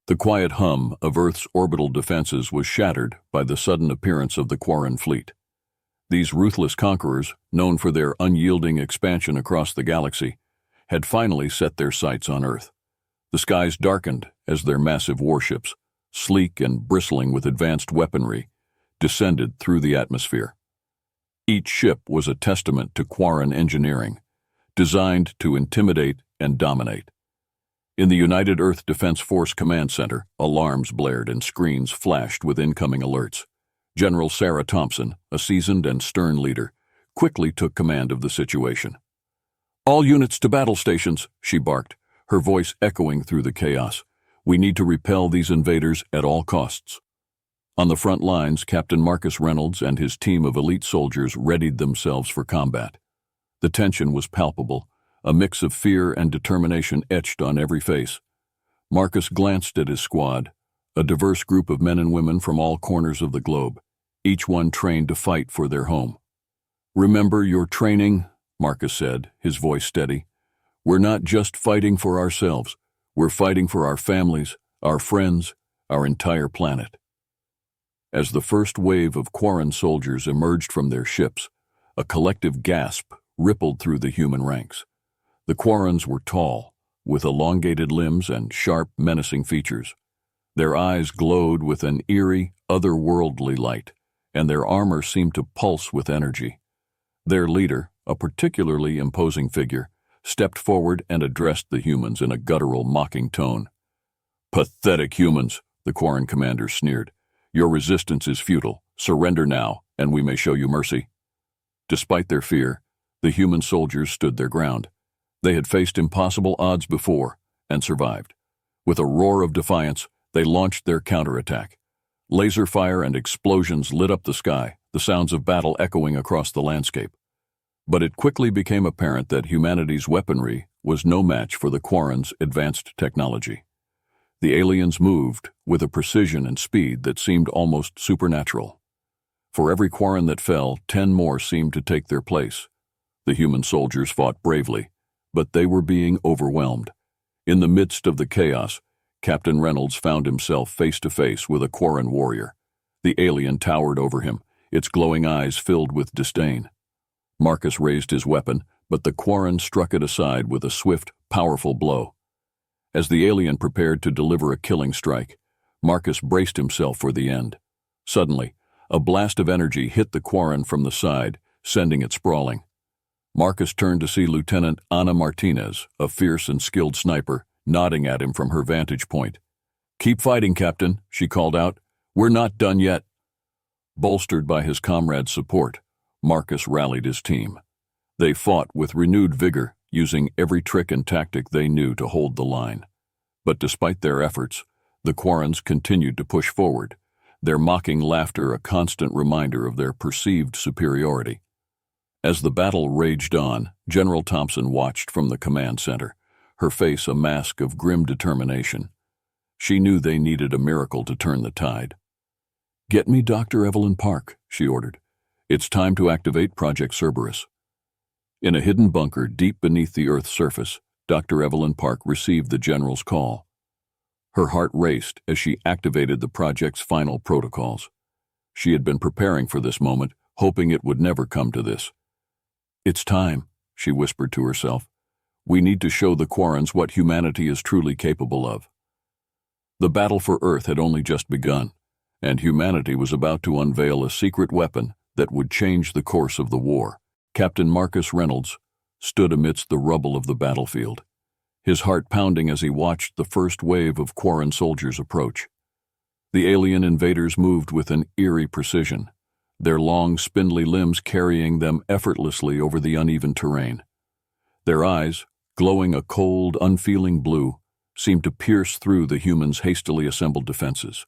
The quiet hum of Earth's orbital defenses was shattered by the sudden appearance of the Quarin fleet. These ruthless conquerors, known for their unyielding expansion across the galaxy, had finally set their sights on Earth. The skies darkened as their massive warships, sleek and bristling with advanced weaponry, descended through the atmosphere. Each ship was a testament to Quarin engineering, designed to intimidate and dominate. In the United Earth Defense Force Command Center, alarms blared and screens flashed with incoming alerts. General Sarah Thompson, a seasoned and stern leader, quickly took command of the situation. "All units to battle stations," she barked, her voice echoing through the chaos. "We need to repel these invaders at all costs." On the front lines, Captain Marcus Reynolds and his team of elite soldiers readied themselves for combat. The tension was palpable, a mix of fear and determination etched on every face. Marcus glanced at his squad, a diverse group of men and women from all corners of the globe, each one trained to fight for their home. "Remember your training," Marcus said, his voice steady. "We're not just fighting for ourselves. We're fighting for our families, our friends, our entire planet." As the first wave of Quarin soldiers emerged from their ships, a collective gasp rippled through the human ranks. The Quarins were tall, with elongated limbs and sharp, menacing features. Their eyes glowed with an eerie, otherworldly light, and their armor seemed to pulse with energy. Their leader, a particularly imposing figure, stepped forward and addressed the humans in a guttural, mocking tone. "Pathetic humans," the Quarin commander sneered. "Your resistance is futile. Surrender now, and we may show you mercy." Despite their fear, the human soldiers stood their ground. They had faced impossible odds before and survived. With a roar of defiance, they launched their counterattack. Laser fire and explosions lit up the sky, the sounds of battle echoing across the landscape. But it quickly became apparent that humanity's weaponry was no match for the Quarins' advanced technology. The aliens moved with a precision and speed that seemed almost supernatural. For every Quarin that fell, 10 more seemed to take their place. The human soldiers fought bravely, but they were being overwhelmed. In the midst of the chaos, Captain Reynolds found himself face to face with a Quarin warrior. The alien towered over him, its glowing eyes filled with disdain. Marcus raised his weapon, but the Quarin struck it aside with a swift, powerful blow. As the alien prepared to deliver a killing strike, Marcus braced himself for the end. Suddenly, a blast of energy hit the Quarin from the side, sending it sprawling. Marcus turned to see Lieutenant Ana Martinez, a fierce and skilled sniper, nodding at him from her vantage point. "Keep fighting, Captain," she called out. "We're not done yet." Bolstered by his comrade's support, Marcus rallied his team. They fought with renewed vigor, using every trick and tactic they knew to hold the line. But despite their efforts, the Quarins continued to push forward, their mocking laughter a constant reminder of their perceived superiority. As the battle raged on, General Thompson watched from the command center, her face a mask of grim determination. She knew they needed a miracle to turn the tide. "Get me Dr. Evelyn Park," she ordered. "It's time to activate Project Cerberus." In a hidden bunker deep beneath the Earth's surface, Dr. Evelyn Park received the general's call. Her heart raced as she activated the project's final protocols. She had been preparing for this moment, hoping it would never come to this. "It's time," she whispered to herself. "We need to show the Quarins what humanity is truly capable of." The battle for Earth had only just begun, and humanity was about to unveil a secret weapon that would change the course of the war. Captain Marcus Reynolds stood amidst the rubble of the battlefield, his heart pounding as he watched the first wave of Quarin soldiers approach. The alien invaders moved with an eerie precision, their long, spindly limbs carrying them effortlessly over the uneven terrain. Their eyes, glowing a cold, unfeeling blue, seemed to pierce through the humans' hastily assembled defenses.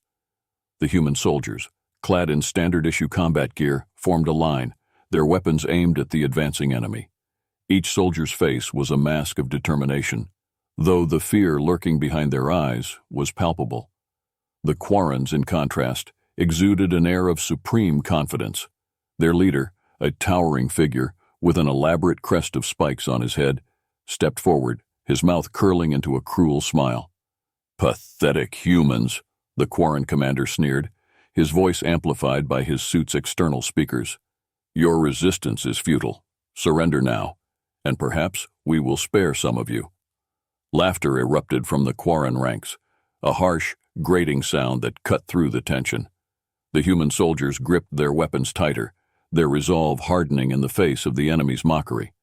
The human soldiers, clad in standard-issue combat gear, formed a line, their weapons aimed at the advancing enemy. Each soldier's face was a mask of determination, though the fear lurking behind their eyes was palpable. The Quarins, in contrast, exuded an air of supreme confidence. Their leader, a towering figure with an elaborate crest of spikes on his head, stepped forward, his mouth curling into a cruel smile. Pathetic humans, the Quarin commander sneered, his voice amplified by his suit's external speakers. Your resistance is futile. Surrender now, and perhaps we will spare some of you. Laughter erupted from the Quarin ranks, a harsh, grating sound that cut through the tension. The human soldiers gripped their weapons tighter, their resolve hardening in the face of the enemy's mockery.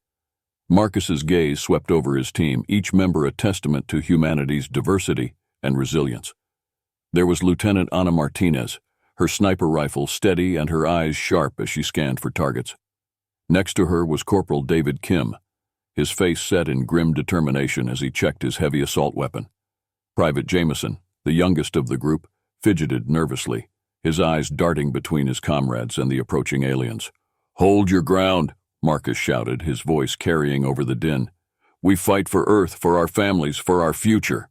Marcus's gaze swept over his team, each member a testament to humanity's diversity and resilience. There was Lieutenant Ana Martinez, her sniper rifle steady and her eyes sharp as she scanned for targets. Next to her was Corporal David Kim, his face set in grim determination as he checked his heavy assault weapon. Private Jameson, the youngest of the group, fidgeted nervously, his eyes darting between his comrades and the approaching aliens. "Hold your ground," Marcus shouted, his voice carrying over the din. "We fight for Earth, for our families, for our future."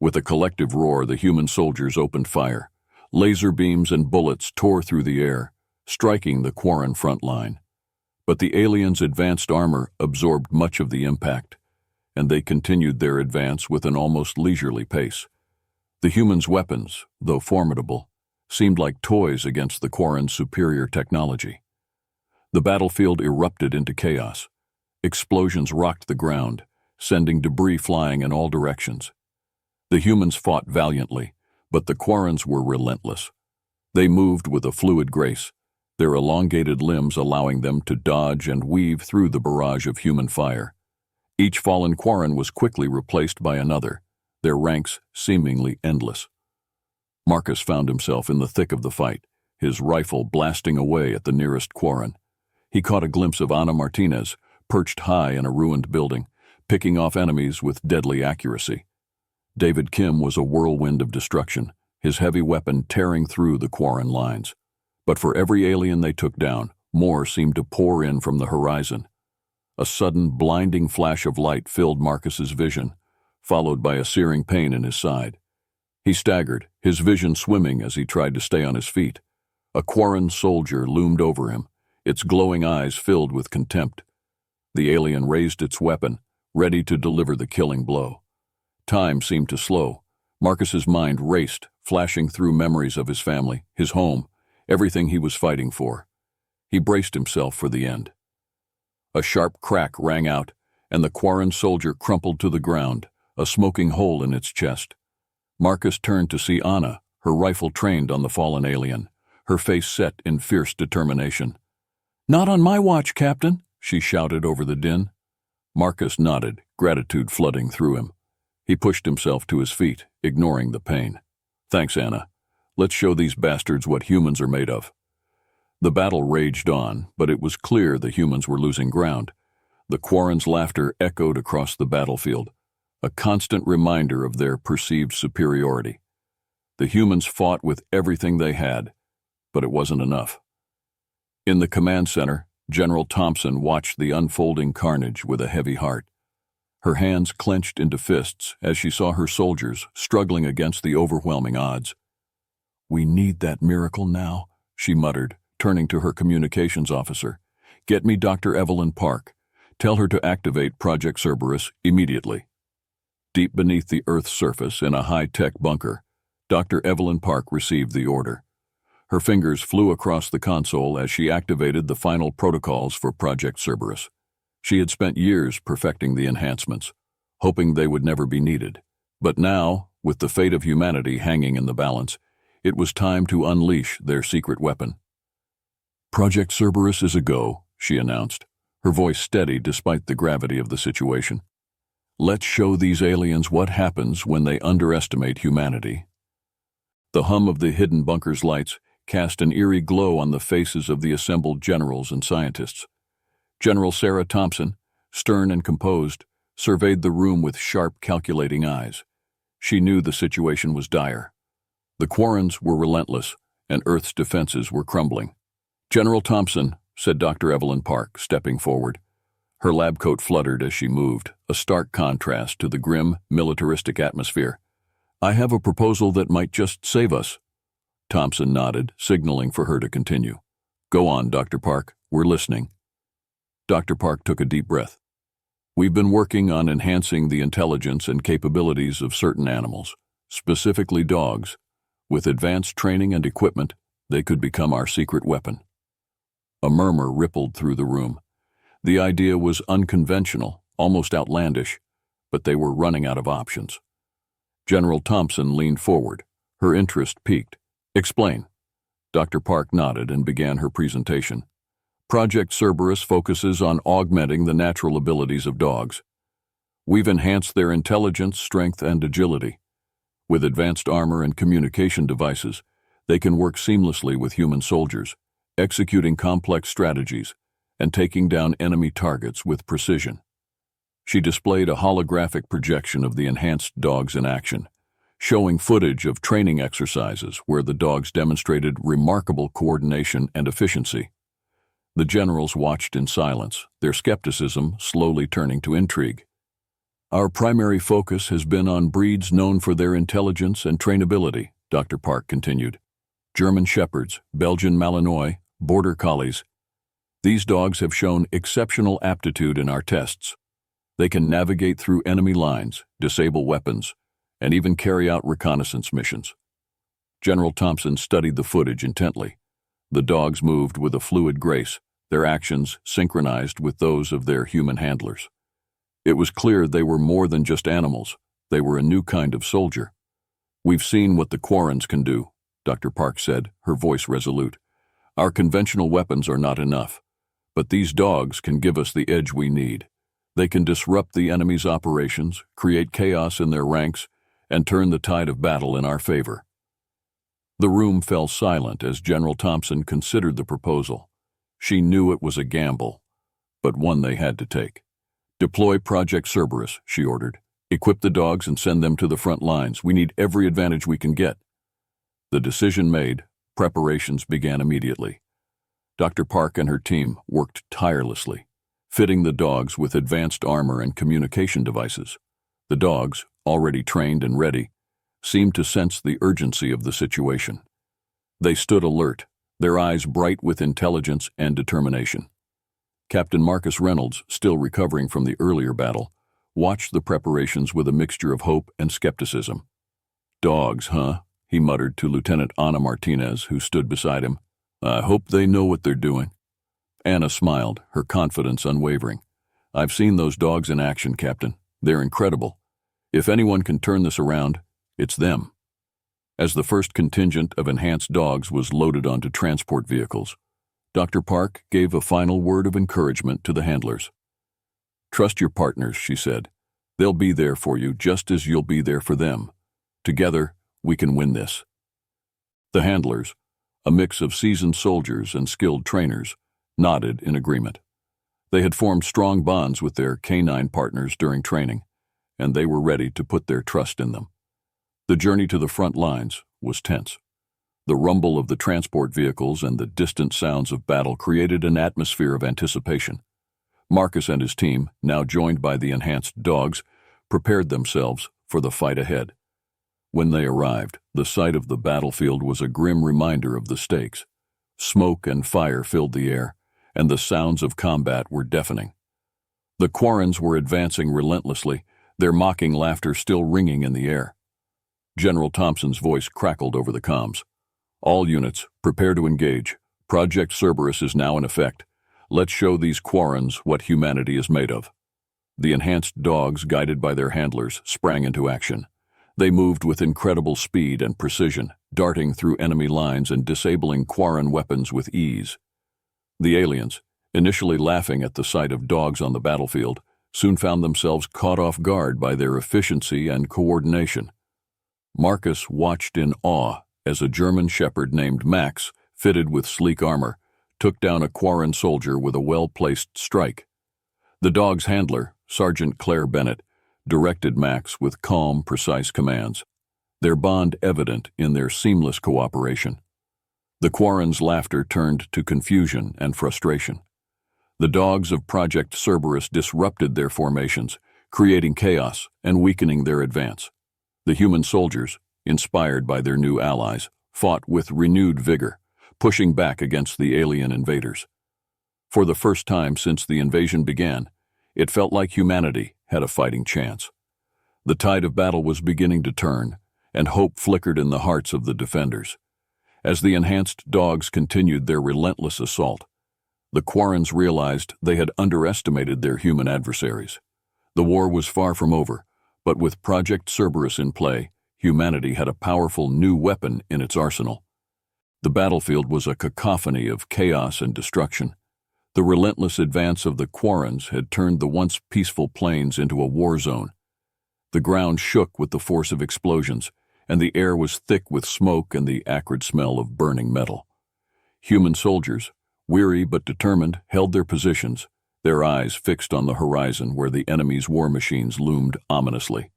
With a collective roar, the human soldiers opened fire. Laser beams and bullets tore through the air, striking the Quarin front line. But the aliens' advanced armor absorbed much of the impact, and they continued their advance with an almost leisurely pace. The humans' weapons, though formidable, seemed like toys against the Quarin's superior technology. The battlefield erupted into chaos. Explosions rocked the ground, sending debris flying in all directions. The humans fought valiantly, but the Quarins were relentless. They moved with a fluid grace, their elongated limbs allowing them to dodge and weave through the barrage of human fire. Each fallen Quarin was quickly replaced by another, their ranks seemingly endless. Marcus found himself in the thick of the fight, his rifle blasting away at the nearest Quarin. He caught a glimpse of Ana Martinez, perched high in a ruined building, picking off enemies with deadly accuracy. David Kim was a whirlwind of destruction, his heavy weapon tearing through the Quarin lines. But for every alien they took down, more seemed to pour in from the horizon. A sudden, blinding flash of light filled Marcus's vision, followed by a searing pain in his side. He staggered, his vision swimming as he tried to stay on his feet. A Quarin soldier loomed over him, its glowing eyes filled with contempt. The alien raised its weapon, ready to deliver the killing blow. Time seemed to slow. Marcus's mind raced, flashing through memories of his family, his home, everything he was fighting for. He braced himself for the end. A sharp crack rang out, and the Quarin soldier crumpled to the ground, a smoking hole in its chest. Marcus turned to see Ana, her rifle trained on the fallen alien, her face set in fierce determination. "Not on my watch, Captain," she shouted over the din. Marcus nodded, gratitude flooding through him. He pushed himself to his feet, ignoring the pain. "Thanks, Ana. Let's show these bastards what humans are made of." The battle raged on, but it was clear the humans were losing ground. The Quarren's laughter echoed across the battlefield, a constant reminder of their perceived superiority. The humans fought with everything they had, but it wasn't enough. In the command center, General Thompson watched the unfolding carnage with a heavy heart. Her hands clenched into fists as she saw her soldiers struggling against the overwhelming odds. "We need that miracle now," she muttered, turning to her communications officer. "Get me Dr. Evelyn Park. Tell her to activate Project Cerberus immediately." Deep beneath the Earth's surface in a high-tech bunker, Dr. Evelyn Park received the order. Her fingers flew across the console as she activated the final protocols for Project Cerberus. She had spent years perfecting the enhancements, hoping they would never be needed. But now, with the fate of humanity hanging in the balance, it was time to unleash their secret weapon. "Project Cerberus is a go," she announced, her voice steady despite the gravity of the situation. "Let's show these aliens what happens when they underestimate humanity." The hum of the hidden bunker's lights cast an eerie glow on the faces of the assembled generals and scientists. General Sarah Thompson, stern and composed, surveyed the room with sharp, calculating eyes. She knew the situation was dire. The Quarrens were relentless, and Earth's defenses were crumbling. "General Thompson," said Dr. Evelyn Park, stepping forward. Her lab coat fluttered as she moved, a stark contrast to the grim, militaristic atmosphere. "I have a proposal that might just save us." Thompson nodded, signaling for her to continue. "Go on, Dr. Park. We're listening." Dr. Park took a deep breath. "We've been working on enhancing the intelligence and capabilities of certain animals, specifically dogs. With advanced training and equipment, they could become our secret weapon. A murmur rippled through the room. The idea was unconventional, almost outlandish, but they were running out of options. General Thompson leaned forward. Her interest piqued. "Explain." Dr. Park nodded and began her presentation. Project Cerberus focuses on augmenting the natural abilities of dogs. We've enhanced their intelligence, strength, and agility. With advanced armor and communication devices, they can work seamlessly with human soldiers, executing complex strategies and taking down enemy targets with precision. She displayed a holographic projection of the enhanced dogs in action, showing footage of training exercises where the dogs demonstrated remarkable coordination and efficiency. The generals watched in silence, their skepticism slowly turning to intrigue. "Our primary focus has been on breeds known for their intelligence and trainability," Dr. Park continued. "German Shepherds, Belgian Malinois, Border Collies. These dogs have shown exceptional aptitude in our tests. They can navigate through enemy lines, disable weapons, and even carry out reconnaissance missions." General Thompson studied the footage intently. The dogs moved with a fluid grace, their actions synchronized with those of their human handlers. It was clear they were more than just animals. They were a new kind of soldier. "We've seen what the Quarins can do," Dr. Park said, her voice resolute. "Our conventional weapons are not enough, but these dogs can give us the edge we need. They can disrupt the enemy's operations, create chaos in their ranks, and turn the tide of battle in our favor." The room fell silent as General Thompson considered the proposal. She knew it was a gamble, but one they had to take. "Deploy Project Cerberus," she ordered. "Equip the dogs and send them to the front lines. We need every advantage we can get." The decision made, preparations began immediately. Dr. Park and her team worked tirelessly, fitting the dogs with advanced armor and communication devices. The dogs, already trained and ready, seemed to sense the urgency of the situation. They stood alert, their eyes bright with intelligence and determination. Captain Marcus Reynolds, still recovering from the earlier battle, watched the preparations with a mixture of hope and skepticism. "Dogs, huh?" he muttered to Lieutenant Ana Martinez, who stood beside him. "I hope they know what they're doing." Anna smiled, her confidence unwavering. "I've seen those dogs in action, Captain. They're incredible. If anyone can turn this around, it's them." As the first contingent of enhanced dogs was loaded onto transport vehicles, Dr. Park gave a final word of encouragement to the handlers. "Trust your partners," she said. "They'll be there for you just as you'll be there for them. Together, we can win this." The handlers, a mix of seasoned soldiers and skilled trainers, nodded in agreement. They had formed strong bonds with their canine partners during training, and they were ready to put their trust in them. The journey to the front lines was tense. The rumble of the transport vehicles and the distant sounds of battle created an atmosphere of anticipation. Marcus and his team, now joined by the enhanced dogs, prepared themselves for the fight ahead. When they arrived, the sight of the battlefield was a grim reminder of the stakes. Smoke and fire filled the air, and the sounds of combat were deafening. The Quarins were advancing relentlessly, their mocking laughter still ringing in the air. General Thompson's voice crackled over the comms. "All units, prepare to engage. Project Cerberus is now in effect. Let's show these Quarins what humanity is made of." The enhanced dogs, guided by their handlers, sprang into action. They moved with incredible speed and precision, darting through enemy lines and disabling Quarin weapons with ease. The aliens, initially laughing at the sight of dogs on the battlefield, soon found themselves caught off guard by their efficiency and coordination. Marcus watched in awe as a German Shepherd named Max, fitted with sleek armor, took down a Quarin soldier with a well-placed strike. The dog's handler, Sergeant Claire Bennett, directed Max with calm, precise commands, their bond evident in their seamless cooperation. The Quarins' laughter turned to confusion and frustration. The dogs of Project Cerberus disrupted their formations, creating chaos and weakening their advance. The human soldiers, inspired by their new allies, fought with renewed vigor, pushing back against the alien invaders. For the first time since the invasion began, it felt like humanity had a fighting chance. The tide of battle was beginning to turn, and hope flickered in the hearts of the defenders. As the enhanced dogs continued their relentless assault, the Quarins realized they had underestimated their human adversaries. The war was far from over, but with Project Cerberus in play, humanity had a powerful new weapon in its arsenal. The battlefield was a cacophony of chaos and destruction. The relentless advance of the Quarins had turned the once peaceful plains into a war zone. The ground shook with the force of explosions, and the air was thick with smoke and the acrid smell of burning metal. Human soldiers, weary but determined, held their positions, their eyes fixed on the horizon where the enemy's war machines loomed ominously.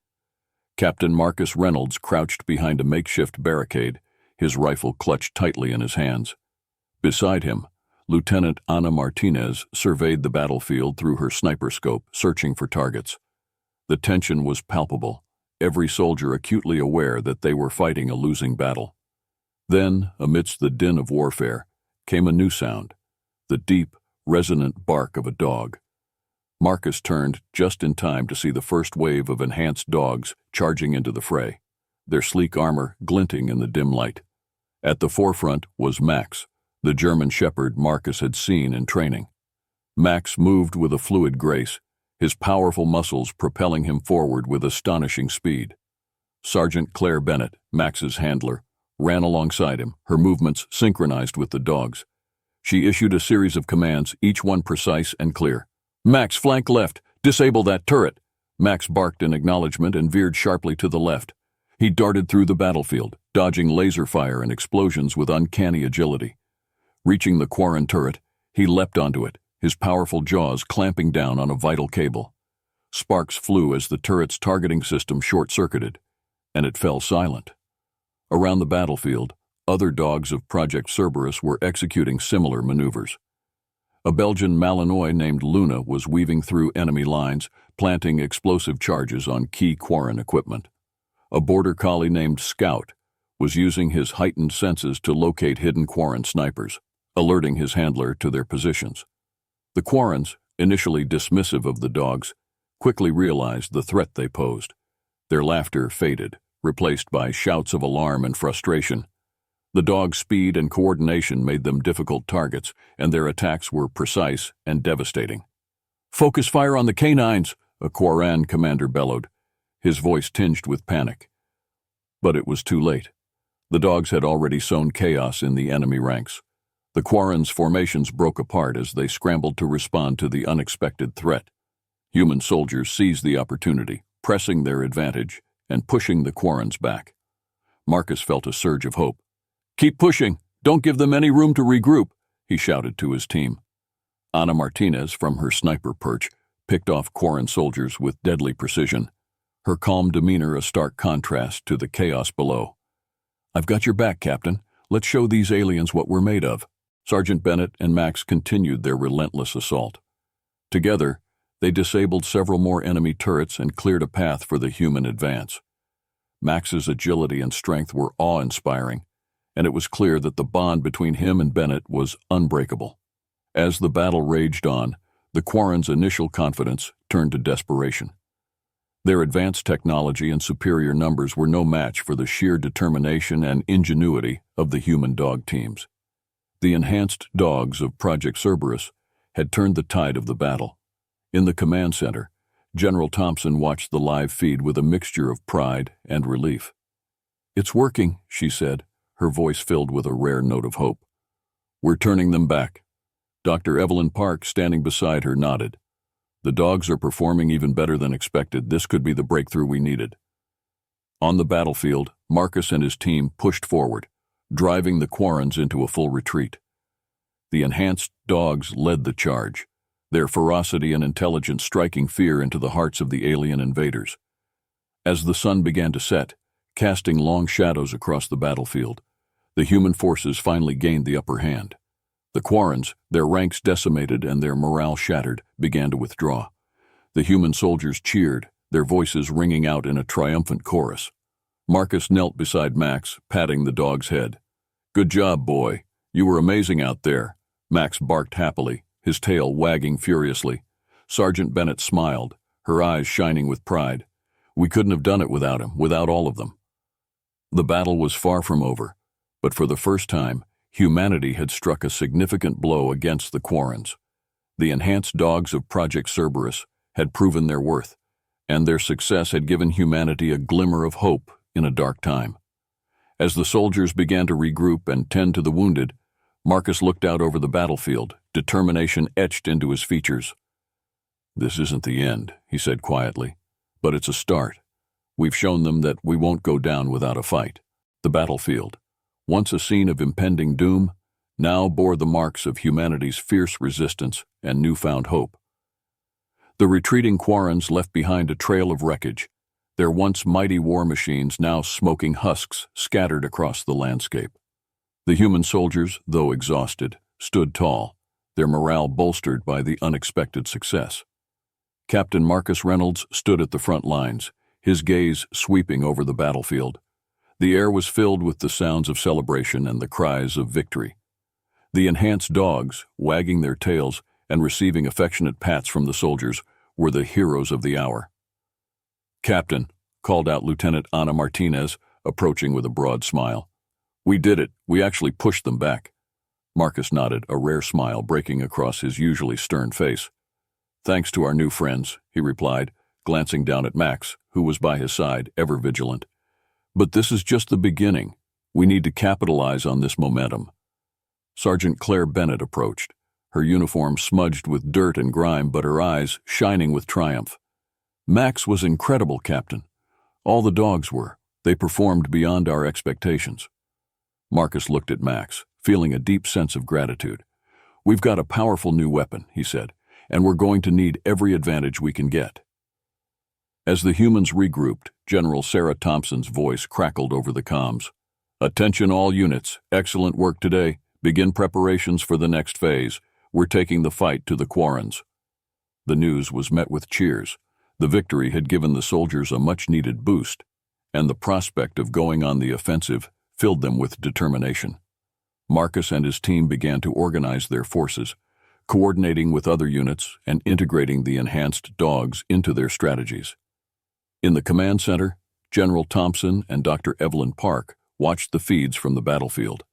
Captain Marcus Reynolds crouched behind a makeshift barricade, his rifle clutched tightly in his hands. Beside him, Lieutenant Ana Martinez surveyed the battlefield through her sniper scope, searching for targets. The tension was palpable, every soldier acutely aware that they were fighting a losing battle. Then, amidst the din of warfare, came a new sound, the deep, resonant bark of a dog. Marcus turned just in time to see the first wave of enhanced dogs charging into the fray, their sleek armor glinting in the dim light. At the forefront was Max, the German shepherd Marcus had seen in training. Max moved with a fluid grace, his powerful muscles propelling him forward with astonishing speed. Sergeant Claire Bennett, Max's handler, ran alongside him, her movements synchronized with the dogs. She issued a series of commands, each one precise and clear. "Max, flank left. Disable that turret." Max barked in acknowledgement and veered sharply to the left. He darted through the battlefield, dodging laser fire and explosions with uncanny agility. Reaching the Quarin turret, he leapt onto it, his powerful jaws clamping down on a vital cable. Sparks flew as the turret's targeting system short-circuited, and it fell silent. Around the battlefield, other dogs of Project Cerberus were executing similar maneuvers. A Belgian Malinois named Luna was weaving through enemy lines, planting explosive charges on key Quarin equipment. A border collie named Scout was using his heightened senses to locate hidden Quarin snipers, alerting his handler to their positions. The Quarins, initially dismissive of the dogs, quickly realized the threat they posed. Their laughter faded, replaced by shouts of alarm and frustration. The dogs' speed and coordination made them difficult targets, and their attacks were precise and devastating. "Focus fire on the canines," a Quarin commander bellowed, his voice tinged with panic. But it was too late. The dogs had already sown chaos in the enemy ranks. The Quarins' formations broke apart as they scrambled to respond to the unexpected threat. Human soldiers seized the opportunity, pressing their advantage and pushing the Quarins back. Marcus felt a surge of hope. "Keep pushing! Don't give them any room to regroup!" he shouted to his team. Ana Martinez, from her sniper perch, picked off Quarin soldiers with deadly precision, her calm demeanor a stark contrast to the chaos below. "I've got your back, Captain. Let's show these aliens what we're made of." Sergeant Bennett and Max continued their relentless assault. Together, they disabled several more enemy turrets and cleared a path for the human advance. Max's agility and strength were awe-inspiring, and it was clear that the bond between him and Bennett was unbreakable. As the battle raged on, the Quarins' initial confidence turned to desperation. Their advanced technology and superior numbers were no match for the sheer determination and ingenuity of the human dog teams. The enhanced dogs of Project Cerberus had turned the tide of the battle. In the command center, General Thompson watched the live feed with a mixture of pride and relief. "It's working," she said, her voice filled with a rare note of hope. "We're turning them back." Dr. Evelyn Park, standing beside her, nodded. "The dogs are performing even better than expected. This could be the breakthrough we needed." On the battlefield, Marcus and his team pushed forward, driving the Quarins into a full retreat. The enhanced dogs led the charge, their ferocity and intelligence striking fear into the hearts of the alien invaders. As the sun began to set, casting long shadows across the battlefield, the human forces finally gained the upper hand. The Quarins, their ranks decimated and their morale shattered, began to withdraw. The human soldiers cheered, their voices ringing out in a triumphant chorus. Marcus knelt beside Max, patting the dog's head. "Good job, boy. You were amazing out there." Max barked happily, his tail wagging furiously. Sergeant Bennett smiled, her eyes shining with pride. "We couldn't have done it without him, without all of them." The battle was far from over, but for the first time, humanity had struck a significant blow against the Quarins. The enhanced dogs of Project Cerberus had proven their worth, and their success had given humanity a glimmer of hope in a dark time. As the soldiers began to regroup and tend to the wounded, Marcus looked out over the battlefield, determination etched into his features. "This isn't the end," he said quietly, "but it's a start. We've shown them that we won't go down without a fight." The battlefield, once a scene of impending doom, now bore the marks of humanity's fierce resistance and newfound hope. The retreating Quarins left behind a trail of wreckage, their once mighty war machines now smoking husks scattered across the landscape. The human soldiers, though exhausted, stood tall, their morale bolstered by the unexpected success. Captain Marcus Reynolds stood at the front lines, his gaze sweeping over the battlefield. The air was filled with the sounds of celebration and the cries of victory. The enhanced dogs, wagging their tails and receiving affectionate pats from the soldiers, were the heroes of the hour. "Captain," called out Lieutenant Ana Martinez, approaching with a broad smile. "We did it. We actually pushed them back." Marcus nodded, a rare smile breaking across his usually stern face. "Thanks to our new friends," he replied, glancing down at Max, who was by his side, ever vigilant. "But this is just the beginning. We need to capitalize on this momentum." Sergeant Claire Bennett approached, her uniform smudged with dirt and grime, but her eyes shining with triumph. "Max was incredible, Captain. All the dogs were. They performed beyond our expectations." Marcus looked at Max, feeling a deep sense of gratitude. "We've got a powerful new weapon," he said, "and we're going to need every advantage we can get." As the humans regrouped, General Sarah Thompson's voice crackled over the comms. "Attention all units. Excellent work today. Begin preparations for the next phase. We're taking the fight to the Quarins." The news was met with cheers. The victory had given the soldiers a much-needed boost, and the prospect of going on the offensive filled them with determination. Marcus and his team began to organize their forces, coordinating with other units and integrating the enhanced dogs into their strategies. In the command center, General Thompson and Dr. Evelyn Park watched the feeds from the battlefield.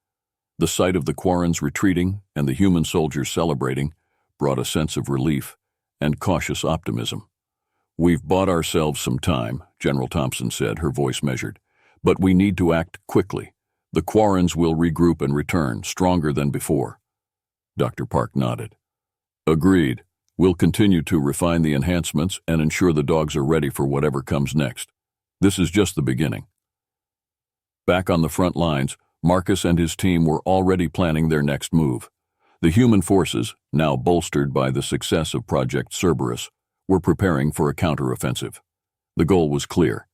The sight of the Quarins retreating and the human soldiers celebrating brought a sense of relief and cautious optimism. "We've bought ourselves some time," General Thompson said, her voice measured, "but we need to act quickly. The Quarins will regroup and return, stronger than before." Dr. Park nodded. "Agreed. We'll continue to refine the enhancements and ensure the dogs are ready for whatever comes next. This is just the beginning." Back on the front lines, Marcus and his team were already planning their next move. The human forces, now bolstered by the success of Project Cerberus, were preparing for a counteroffensive. The goal was clear: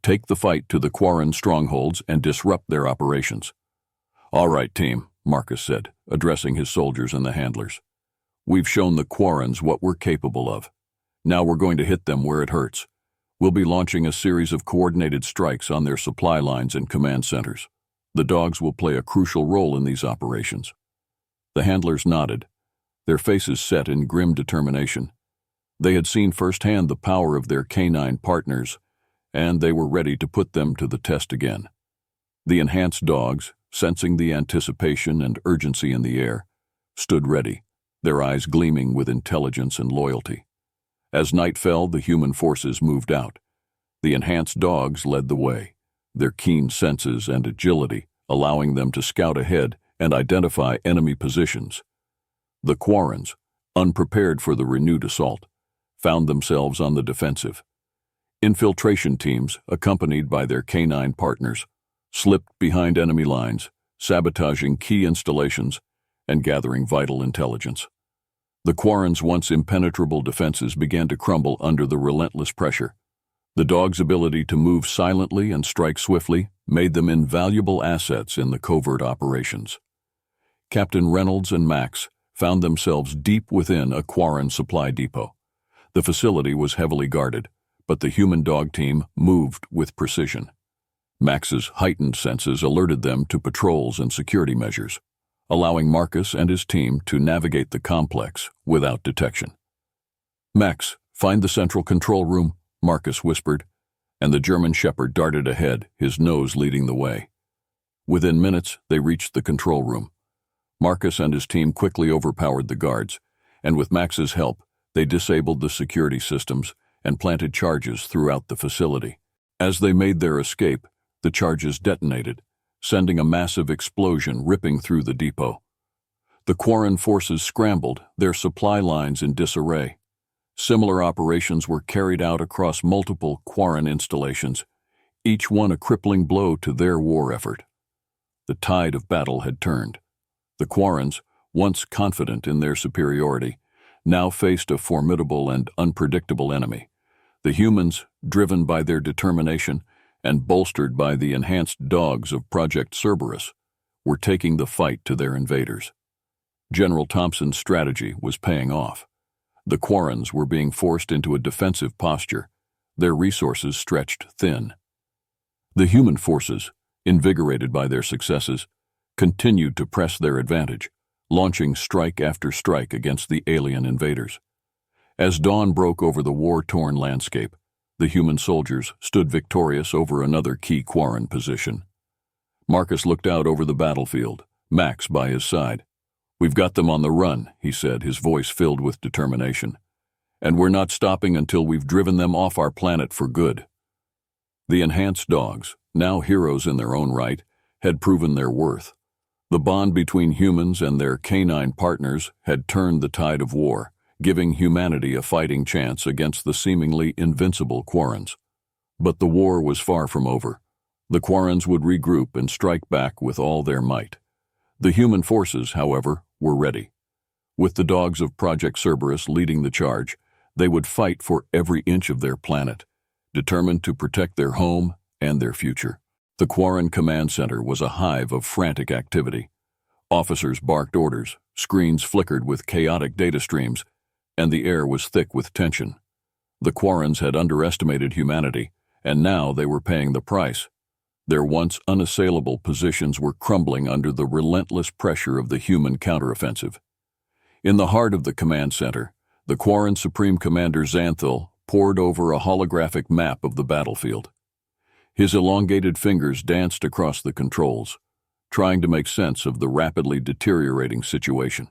take the fight to the Quarin strongholds and disrupt their operations. "All right, team," Marcus said, addressing his soldiers and the handlers. "We've shown the Quarins what we're capable of. Now we're going to hit them where it hurts. We'll be launching a series of coordinated strikes on their supply lines and command centers. The dogs will play a crucial role in these operations." The handlers nodded, their faces set in grim determination. They had seen firsthand the power of their canine partners, and they were ready to put them to the test again. The enhanced dogs, sensing the anticipation and urgency in the air, stood ready, their eyes gleaming with intelligence and loyalty. As night fell, the human forces moved out. The enhanced dogs led the way, their keen senses and agility allowing them to scout ahead and identify enemy positions. The Quarins, unprepared for the renewed assault, found themselves on the defensive. Infiltration teams, accompanied by their canine partners, slipped behind enemy lines, sabotaging key installations and gathering vital intelligence. The Quarins' once impenetrable defenses began to crumble under the relentless pressure. The dogs' ability to move silently and strike swiftly made them invaluable assets in the covert operations. Captain Reynolds and Max found themselves deep within a Quarin supply depot. The facility was heavily guarded, but the human dog team moved with precision. Max's heightened senses alerted them to patrols and security measures, allowing Marcus and his team to navigate the complex without detection. "Max, find the central control room," Marcus whispered. and the German shepherd darted ahead, his nose leading the way. Within minutes, they reached the control room. Marcus and his team quickly overpowered the guards, and with Max's help, they disabled the security systems and planted charges throughout the facility. As they made their escape, the charges detonated, sending a massive explosion ripping through the depot. The Quarin forces scrambled, their supply lines in disarray. Similar operations were carried out across multiple Quarin installations, each one a crippling blow to their war effort. The tide of battle had turned. The Quarins, once confident in their superiority, now faced a formidable and unpredictable enemy. The humans, driven by their determination and bolstered by the enhanced dogs of Project Cerberus, were taking the fight to their invaders. General Thompson's strategy was paying off. The Quarins were being forced into a defensive posture, their resources stretched thin. The human forces, invigorated by their successes, continued to press their advantage, launching strike after strike against the alien invaders. As dawn broke over the war-torn landscape, the human soldiers stood victorious over another key Quarin position. Marcus looked out over the battlefield, Max by his side. "We've got them on the run," he said, his voice filled with determination. "And we're not stopping until we've driven them off our planet for good." The enhanced dogs, now heroes in their own right, had proven their worth. The bond between humans and their canine partners had turned the tide of war, giving humanity a fighting chance against the seemingly invincible Quarins. But the war was far from over. The Quarins would regroup and strike back with all their might. The human forces, however, were ready. With the dogs of Project Cerberus leading the charge, they would fight for every inch of their planet, determined to protect their home and their future. The Quarin Command Center was a hive of frantic activity. Officers barked orders, screens flickered with chaotic data streams, and the air was thick with tension. The Quarins had underestimated humanity, and now they were paying the price. Their once unassailable positions were crumbling under the relentless pressure of the human counteroffensive. In the heart of the command center, the Quarin Supreme Commander Xanthil pored over a holographic map of the battlefield. His elongated fingers danced across the controls, trying to make sense of the rapidly deteriorating situation.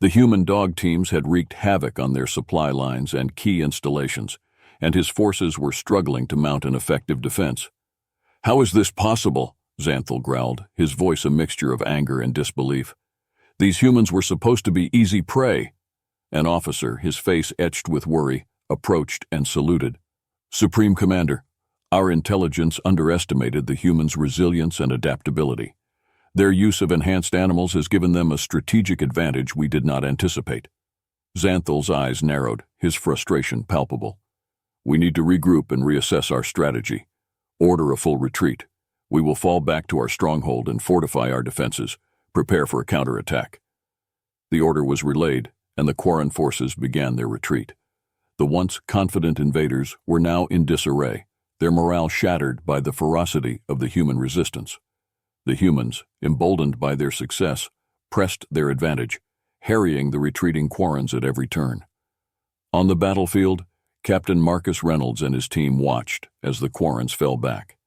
The human dog teams had wreaked havoc on their supply lines and key installations, and his forces were struggling to mount an effective defense. "How is this possible?" Xanthil growled, his voice a mixture of anger and disbelief. "These humans were supposed to be easy prey." An officer, his face etched with worry, approached and saluted. "Supreme Commander, our intelligence underestimated the humans' resilience and adaptability. Their use of enhanced animals has given them a strategic advantage we did not anticipate." Xanthil's eyes narrowed, his frustration palpable. "We need to regroup and reassess our strategy. Order a full retreat. We will fall back to our stronghold and fortify our defenses. Prepare for a counterattack." The order was relayed, and the Quarin forces began their retreat. The once confident invaders were now in disarray, their morale shattered by the ferocity of the human resistance. The humans, emboldened by their success, pressed their advantage, harrying the retreating Quarins at every turn. On the battlefield, Captain Marcus Reynolds and his team watched as the Quarins fell back.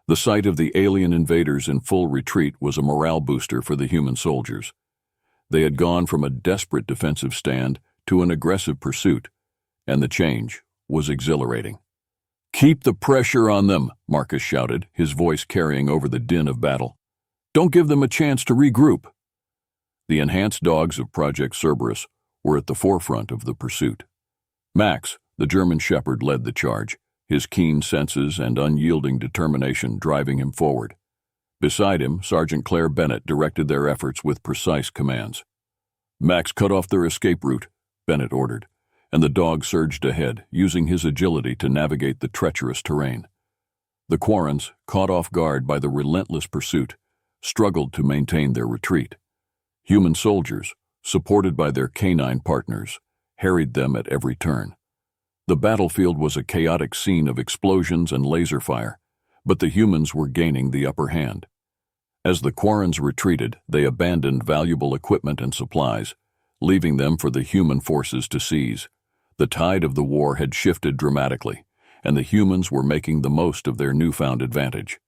The sight of the alien invaders in full retreat was a morale booster for the human soldiers. They had gone from a desperate defensive stand to an aggressive pursuit, and the change was exhilarating. "Keep the pressure on them," Marcus shouted, his voice carrying over the din of battle. "Don't give them a chance to regroup." The enhanced dogs of Project Cerberus were at the forefront of the pursuit. Max, the German shepherd, led the charge, his keen senses and unyielding determination driving him forward. Beside him, Sergeant Claire Bennett directed their efforts with precise commands. "Max, cut off their escape route," Bennett ordered, and the dog surged ahead, using his agility to navigate the treacherous terrain. The Quarins, caught off guard by the relentless pursuit, struggled to maintain their retreat. Human soldiers, supported by their canine partners, harried them at every turn. The battlefield was a chaotic scene of explosions and laser fire, but the humans were gaining the upper hand. As the Quarins retreated, they abandoned valuable equipment and supplies, leaving them for the human forces to seize. The tide of the war had shifted dramatically, and the humans were making the most of their newfound advantage.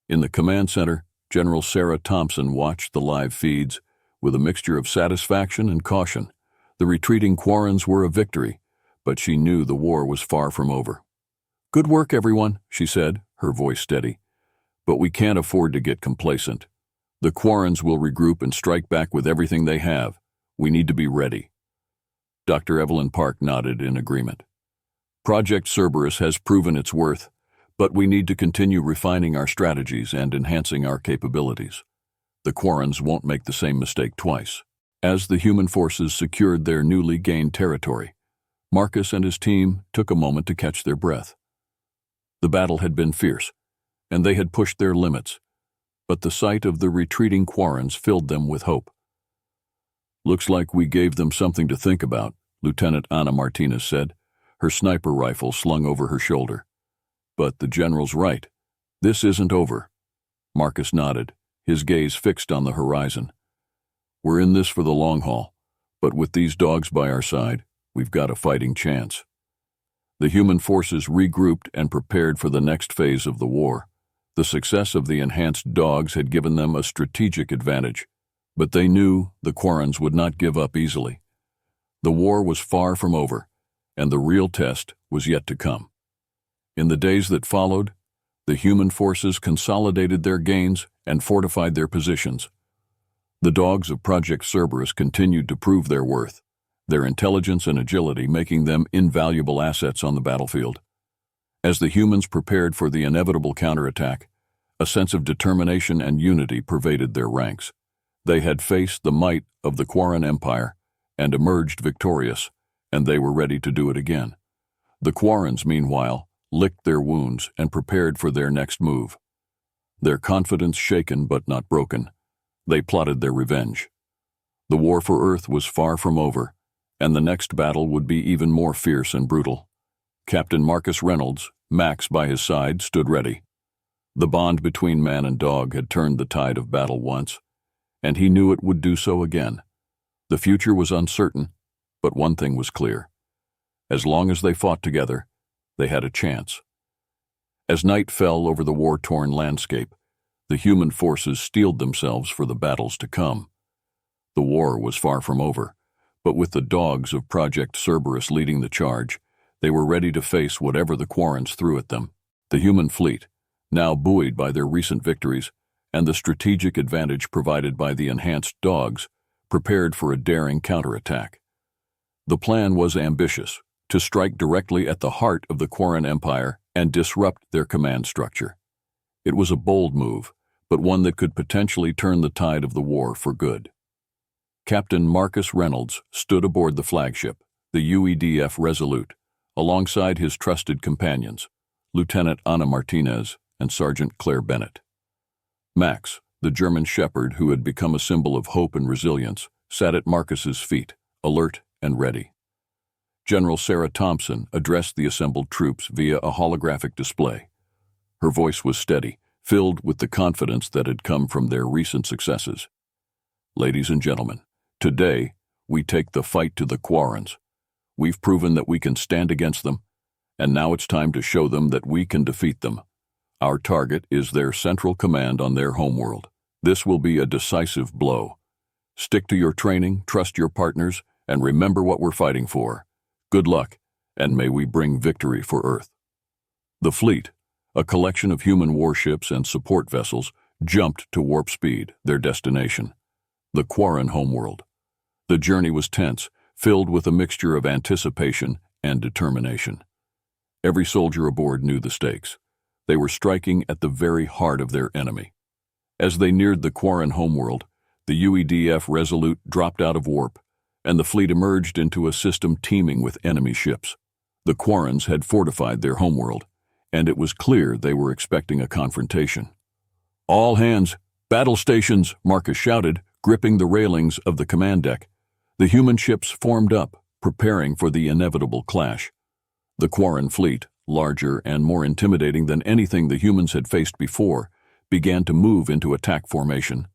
In the command center, General Sarah Thompson watched the live feeds with a mixture of satisfaction and caution. The retreating Quarins were a victory, but she knew the war was far from over. "Good work, everyone," she said, her voice steady. "But we can't afford to get complacent. The Quarins will regroup and strike back with everything they have. We need to be ready." Dr. Evelyn Park nodded in agreement. "Project Cerberus has proven its worth, but we need to continue refining our strategies and enhancing our capabilities. The Quarins won't make the same mistake twice." As the human forces secured their newly gained territory, Marcus and his team took a moment to catch their breath. The battle had been fierce, and they had pushed their limits, but the sight of the retreating Quarins filled them with hope. "Looks like we gave them something to think about," Lieutenant Ana Martinez said, her sniper rifle slung over her shoulder. "But the general's right. This isn't over." Marcus nodded, his gaze fixed on the horizon. "We're in this for the long haul, but with these dogs by our side, we've got a fighting chance." The human forces regrouped and prepared for the next phase of the war. The success of the enhanced dogs had given them a strategic advantage, but they knew the Quarins would not give up easily. The war was far from over, and the real test was yet to come. In the days that followed, the human forces consolidated their gains and fortified their positions. The dogs of Project Cerberus continued to prove their worth, their intelligence and agility making them invaluable assets on the battlefield. As the humans prepared for the inevitable counterattack, a sense of determination and unity pervaded their ranks. They had faced the might of the Quarin Empire and emerged victorious, and they were ready to do it again. The Quarins, meanwhile, licked their wounds and prepared for their next move. Their confidence shaken but not broken, they plotted their revenge. The war for Earth was far from over, and the next battle would be even more fierce and brutal. Captain Marcus Reynolds, Max by his side, stood ready. The bond between man and dog had turned the tide of battle once, and he knew it would do so again. The future was uncertain, but one thing was clear. As long as they fought together, they had a chance. As night fell over the war-torn landscape, the human forces steeled themselves for the battles to come. The war was far from over, but with the dogs of Project Cerberus leading the charge, they were ready to face whatever the Quarins threw at them. The human fleet, now buoyed by their recent victories and the strategic advantage provided by the enhanced dogs, prepared for a daring counterattack. The plan was ambitious, to strike directly at the heart of the Quarin Empire and disrupt their command structure. It was a bold move, but one that could potentially turn the tide of the war for good. Captain Marcus Reynolds stood aboard the flagship, the UEDF Resolute, alongside his trusted companions, Lieutenant Ana Martinez and Sergeant Claire Bennett. Max, the German shepherd who had become a symbol of hope and resilience, sat at Marcus's feet, alert and ready. General Sarah Thompson addressed the assembled troops via a holographic display. Her voice was steady, filled with the confidence that had come from their recent successes. "Ladies and gentlemen, today we take the fight to the Quarins. We've proven that we can stand against them, and now it's time to show them that we can defeat them. Our target is their central command on their homeworld. This will be a decisive blow. Stick to your training, trust your partners, and remember what we're fighting for. Good luck, and may we bring victory for Earth." The fleet, a collection of human warships and support vessels, jumped to warp speed, their destination, the Quarin homeworld. The journey was tense, filled with a mixture of anticipation and determination. Every soldier aboard knew the stakes. They were striking at the very heart of their enemy. As they neared the Quarin homeworld, the UEDF Resolute dropped out of warp, and the fleet emerged into a system teeming with enemy ships. The Quarins had fortified their homeworld, and it was clear they were expecting a confrontation. "All hands, battle stations," Marcus shouted, gripping the railings of the command deck. The human ships formed up, preparing for the inevitable clash. The Quarin fleet, larger and more intimidating than anything the humans had faced before, began to move into attack formation.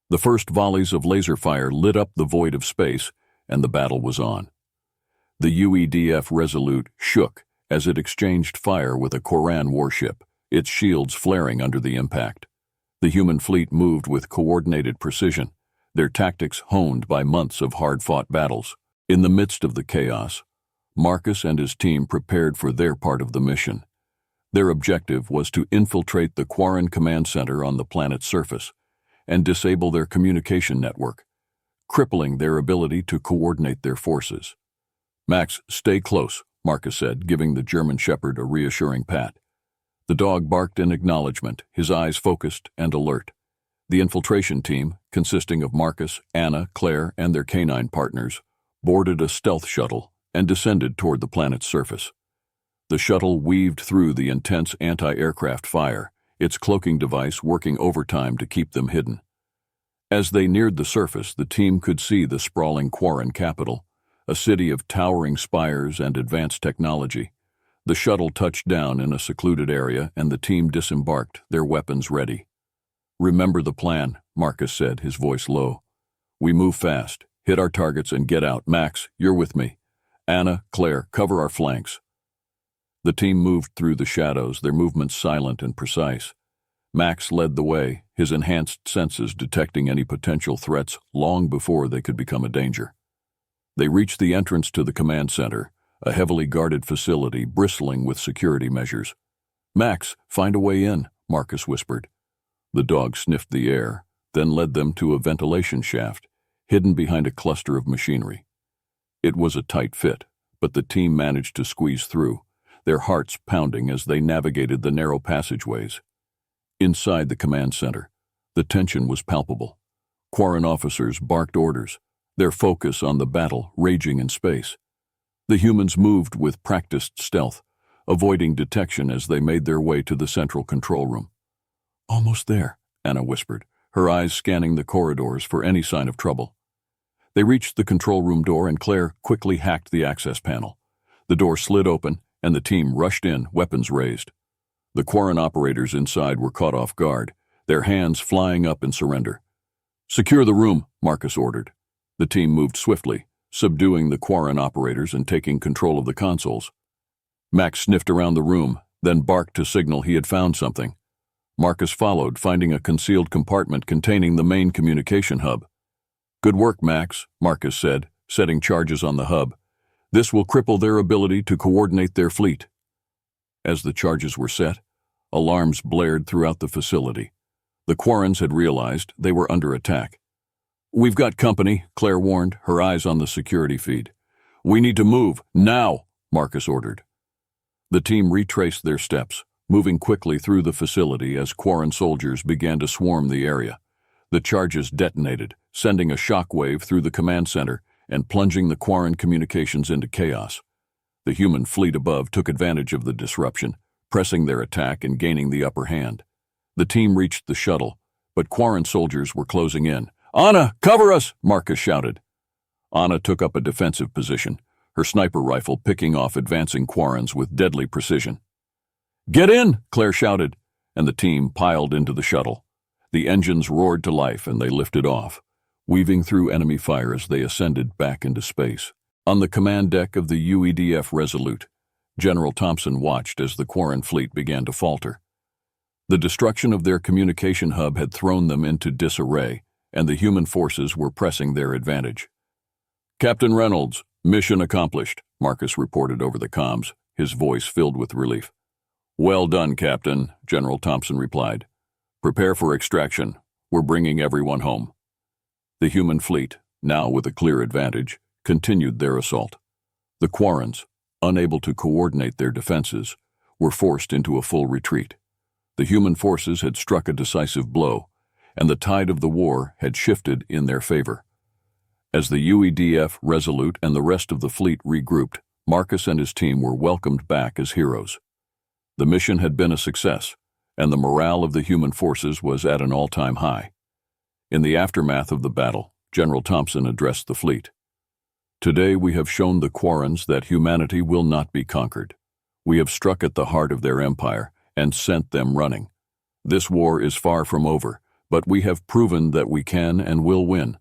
The first volleys of laser fire lit up the void of space, and the battle was on. The UEDF Resolute shook as it exchanged fire with a Quarin warship, its shields flaring under the impact. The human fleet moved with coordinated precision, their tactics honed by months of hard-fought battles. In the midst of the chaos, Marcus and his team prepared for their part of the mission. Their objective was to infiltrate the Quarin command center on the planet's surface and disable their communication network, crippling their ability to coordinate their forces. "Max, stay close," Marcus said, giving the German shepherd a reassuring pat. The dog barked in acknowledgement, his eyes focused and alert. The infiltration team, consisting of Marcus, Anna, Claire, and their canine partners, boarded a stealth shuttle and descended toward the planet's surface. The shuttle weaved through the intense anti-aircraft fire, its cloaking device working overtime to keep them hidden. As they neared the surface, the team could see the sprawling Quarin capital, a city of towering spires and advanced technology. The shuttle touched down in a secluded area and the team disembarked, their weapons ready. "Remember the plan," Marcus said, his voice low. "We move fast, hit our targets and get out. Max, you're with me. Anna, Claire, cover our flanks." The team moved through the shadows, their movements silent and precise. Max led the way, his enhanced senses detecting any potential threats long before they could become a danger. They reached the entrance to the command center, a heavily guarded facility bristling with security measures. "Max, find a way in," Marcus whispered. The dog sniffed the air, then led them to a ventilation shaft, hidden behind a cluster of machinery. It was a tight fit, but the team managed to squeeze through, their hearts pounding as they navigated the narrow passageways. Inside the command center, the tension was palpable. Quarin officers barked orders, their focus on the battle raging in space. The humans moved with practiced stealth, avoiding detection as they made their way to the central control room. "Almost there," Anna whispered, her eyes scanning the corridors for any sign of trouble. They reached the control room door and Claire quickly hacked the access panel. The door slid open and the team rushed in, weapons raised. The Quarin operators inside were caught off guard, their hands flying up in surrender. "Secure the room," Marcus ordered. The team moved swiftly, subduing the Quarin operators and taking control of the consoles. Max sniffed around the room, then barked to signal he had found something. Marcus followed, finding a concealed compartment containing the main communication hub. "Good work, Max," Marcus said, setting charges on the hub. "This will cripple their ability to coordinate their fleet." As the charges were set, alarms blared throughout the facility. The Quarins had realized they were under attack. "We've got company," Claire warned, her eyes on the security feed. "We need to move, now," Marcus ordered. The team retraced their steps, moving quickly through the facility as Quarin soldiers began to swarm the area. The charges detonated, sending a shockwave through the command center and plunging the Quarin communications into chaos. The human fleet above took advantage of the disruption, pressing their attack and gaining the upper hand. The team reached the shuttle, but Quarin soldiers were closing in. "Anna, cover us!" Marcus shouted. Anna took up a defensive position, her sniper rifle picking off advancing Quarins with deadly precision. "Get in!" Claire shouted, and the team piled into the shuttle. The engines roared to life and they lifted off, weaving through enemy fire as they ascended back into space. On the command deck of the UEDF Resolute, General Thompson watched as the Quarin fleet began to falter. The destruction of their communication hub had thrown them into disarray, and the human forces were pressing their advantage. "Captain Reynolds, mission accomplished," Marcus reported over the comms, his voice filled with relief. "Well done, Captain," General Thompson replied. "Prepare for extraction. We're bringing everyone home." The human fleet, now with a clear advantage, continued their assault. The Quarins, unable to coordinate their defenses, were forced into a full retreat. The human forces had struck a decisive blow, and the tide of the war had shifted in their favor. As the UEDF Resolute and the rest of the fleet regrouped, Marcus and his team were welcomed back as heroes. The mission had been a success, and the morale of the human forces was at an all-time high. In the aftermath of the battle, General Thompson addressed the fleet. "Today we have shown the Quarins that humanity will not be conquered. We have struck at the heart of their empire and sent them running. This war is far from over, but we have proven that we can and will win.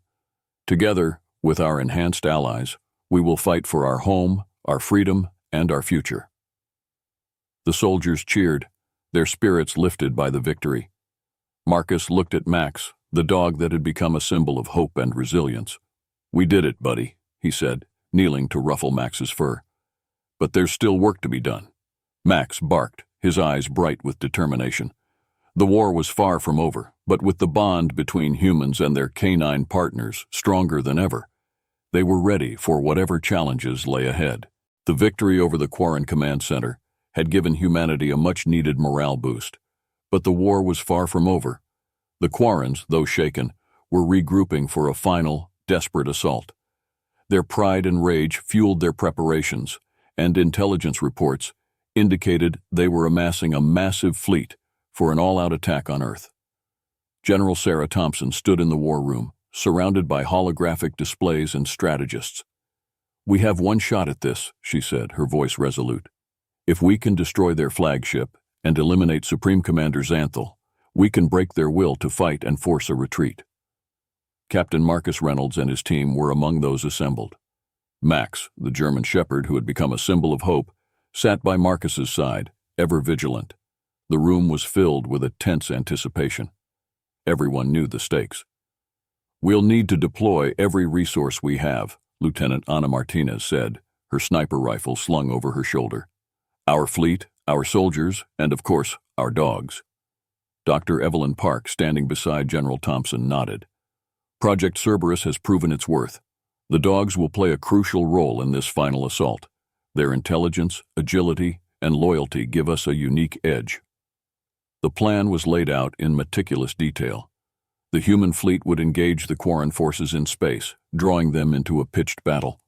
Together, with our enhanced allies, we will fight for our home, our freedom, and our future." The soldiers cheered, their spirits lifted by the victory. Marcus looked at Max, the dog that had become a symbol of hope and resilience. "We did it, buddy," he said, kneeling to ruffle Max's fur. "But there's still work to be done." Max barked, his eyes bright with determination. The war was far from over, but with the bond between humans and their canine partners stronger than ever, they were ready for whatever challenges lay ahead. The victory over the Quarin Command Center had given humanity a much-needed morale boost, but the war was far from over. The Quarins, though shaken, were regrouping for a final, desperate assault. Their pride and rage fueled their preparations, and intelligence reports indicated they were amassing a massive fleet for an all-out attack on Earth. General Sarah Thompson stood in the war room, surrounded by holographic displays and strategists. "We have one shot at this," she said, her voice resolute. "If we can destroy their flagship and eliminate Supreme Commander Xanthal, we can break their will to fight and force a retreat." Captain Marcus Reynolds and his team were among those assembled. Max, the German shepherd who had become a symbol of hope, sat by Marcus's side, ever vigilant. The room was filled with a tense anticipation. Everyone knew the stakes. "We'll need to deploy every resource we have," Lieutenant Ana Martinez said, her sniper rifle slung over her shoulder. "Our fleet, our soldiers, and of course, our dogs." Dr. Evelyn Park, standing beside General Thompson, nodded. "Project Cerberus has proven its worth. The dogs will play a crucial role in this final assault. Their intelligence, agility, and loyalty give us a unique edge." The plan was laid out in meticulous detail. The human fleet would engage the Quarin forces in space, drawing them into a pitched battle.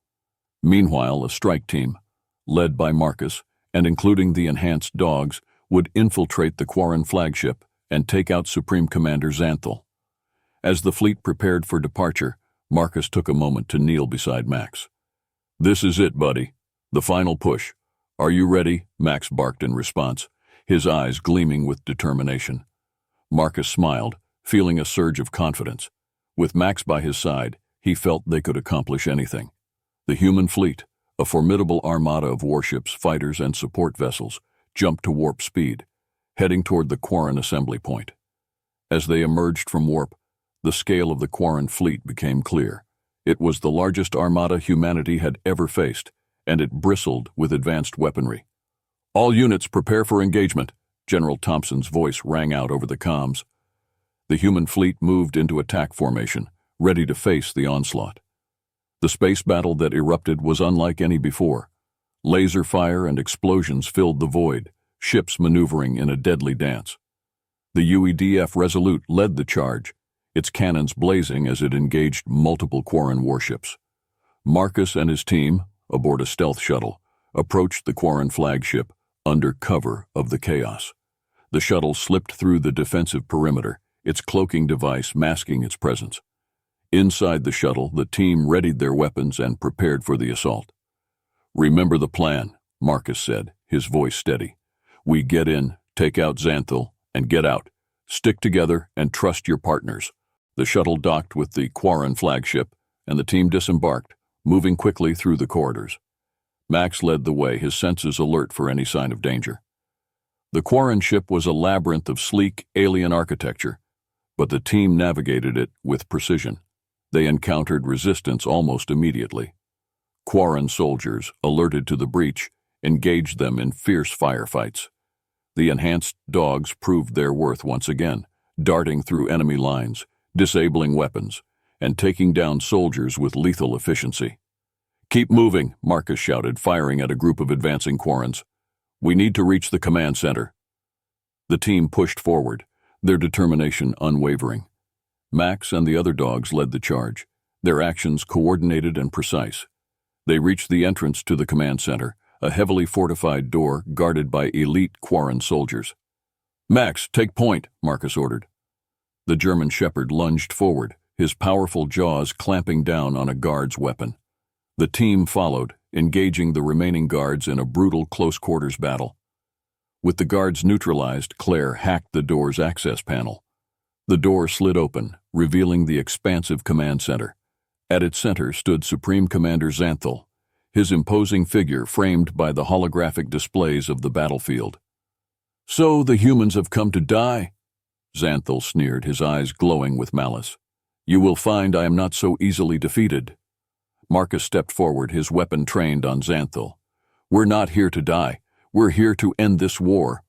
Meanwhile, a strike team, led by Marcus, and including the enhanced dogs, would infiltrate the Quarin flagship and take out Supreme Commander Xanthal. As the fleet prepared for departure, Marcus took a moment to kneel beside Max. "This is it, buddy. The final push. Are you ready?" Max barked in response, his eyes gleaming with determination. Marcus smiled, feeling a surge of confidence. With Max by his side, he felt they could accomplish anything. The human fleet, a formidable armada of warships, fighters, and support vessels, jumped to warp speed, heading toward the Quarin assembly point. As they emerged from warp, the scale of the Quarin fleet became clear. It was the largest armada humanity had ever faced, and it bristled with advanced weaponry. "All units prepare for engagement," General Thompson's voice rang out over the comms. The human fleet moved into attack formation, ready to face the onslaught. The space battle that erupted was unlike any before. Laser fire and explosions filled the void, ships maneuvering in a deadly dance. The UEDF Resolute led the charge, its cannons blazing as it engaged multiple Quarin warships. Marcus and his team, aboard a stealth shuttle, approached the Quarin flagship under cover of the chaos. The shuttle slipped through the defensive perimeter, its cloaking device masking its presence. Inside the shuttle, the team readied their weapons and prepared for the assault. "Remember the plan," Marcus said, his voice steady. "We get in, take out Xanthal, and get out. Stick together and trust your partners." The shuttle docked with the Quarin flagship, and the team disembarked, moving quickly through the corridors. Max led the way, his senses alert for any sign of danger. The Quarin ship was a labyrinth of sleek, alien architecture, but the team navigated it with precision. They encountered resistance almost immediately. Quarin soldiers, alerted to the breach, engaged them in fierce firefights. The enhanced dogs proved their worth once again, darting through enemy lines, disabling weapons, and taking down soldiers with lethal efficiency. "Keep moving," Marcus shouted, firing at a group of advancing Quarins. "We need to reach the command center." The team pushed forward, their determination unwavering. Max and the other dogs led the charge, their actions coordinated and precise. They reached the entrance to the command center, a heavily fortified door guarded by elite Quarin soldiers. "Max, take point," Marcus ordered. The German shepherd lunged forward, his powerful jaws clamping down on a guard's weapon. The team followed, engaging the remaining guards in a brutal close-quarters battle. With the guards neutralized, Claire hacked the door's access panel. The door slid open, revealing the expansive command center. At its center stood Supreme Commander Xanthal, his imposing figure framed by the holographic displays of the battlefield. So the humans have come to die? Xanthal sneered, his eyes glowing with malice. You will find I am not so easily defeated. Marcus stepped forward, his weapon trained on Xanthal. We're not here to die. We're here to end this war.